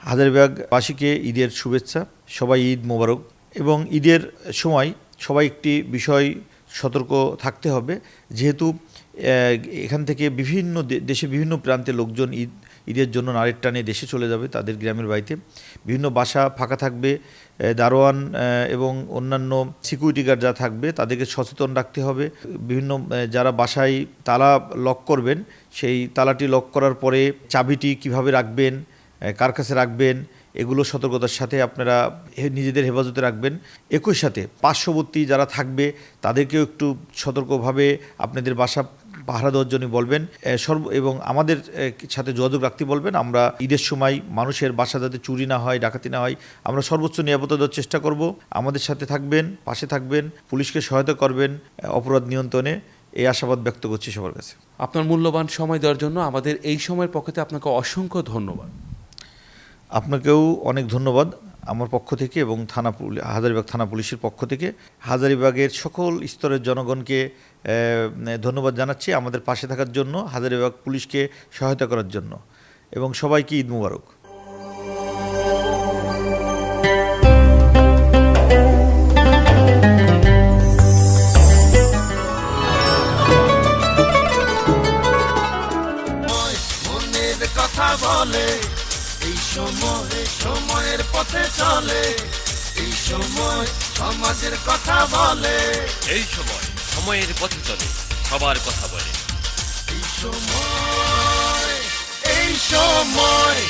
হাজারীবাগবাসীকে ঈদের শুভেচ্ছা, সবাই ঈদ মোবারক। এবং ঈদের সময় সবাই একটি বিষয় সতর্ক থাকতে হবে, যেহেতু এখান থেকে দেশের বিভিন্ন প্রান্তে লোকজন ঈদের জন্য নারীর টানে দেশে চলে যাবে তাদের গ্রামের বাড়িতে। বিভিন্ন বাসা ফাঁকা থাকবে, দারোয়ান এবং অন্যান্য সিকিউরিটি গার্ড যা থাকবে তাদেরকে সচেতন রাখতে হবে। বিভিন্ন যারা বাসায় তালা লক করবেন, সেই তালাটি লক করার পরে চাবিটি কিভাবে রাখবেন, কার কাছে রাখবেন, এগুলো সতর্কতার সাথে আপনারা নিজেদের হেফাজতে রাখবেন। একই সাথে পার্শ্ববর্তী যারা থাকবে তাদেরকেও একটু সতর্কভাবে আপনাদের বাসা পাহারা দেওয়ার জন্য বলবেন এবং আমাদের সাথে যোগাযোগ রাখতে বলবেন। আমরা ঈদের সময় মানুষের বাসা যাতে চুরি না হয়, ডাকাতি না হয়, আমরা সর্বোচ্চ নিরাপত্তা দেওয়ার চেষ্টা করব। আমাদের সাথে থাকবেন, পাশে থাকবেন, পুলিশকে সহায়তা করবেন অপরাধ নিয়ন্ত্রণে, এই আশাবাদ ব্যক্ত করছি সবার কাছে। আপনার মূল্যবান সময় দেওয়ার জন্য আমাদের এই সময়ের পক্ষে আপনাকে অসংখ্য ধন্যবাদ। আপনাকেও অনেক ধন্যবাদ আমার পক্ষ থেকে এবং হাজারীবাগ থানা পুলিশের পক্ষ থেকে। হাজারীবাগের সকল স্তরের জনগণকে ধন্যবাদ জানাচ্ছি আমাদের পাশে থাকার জন্য, হাজারীবাগ পুলিশকে সহায়তা করার জন্য, এবং সবাইকে ঈদ মোবারক। কথা বলে এই সময়, সময়ের পথে চলে এই সময়, সমাজের কথা বলে এই সময়, সময়ের পথে চলে, সবার কথা বলে এই সময়, এই সময়।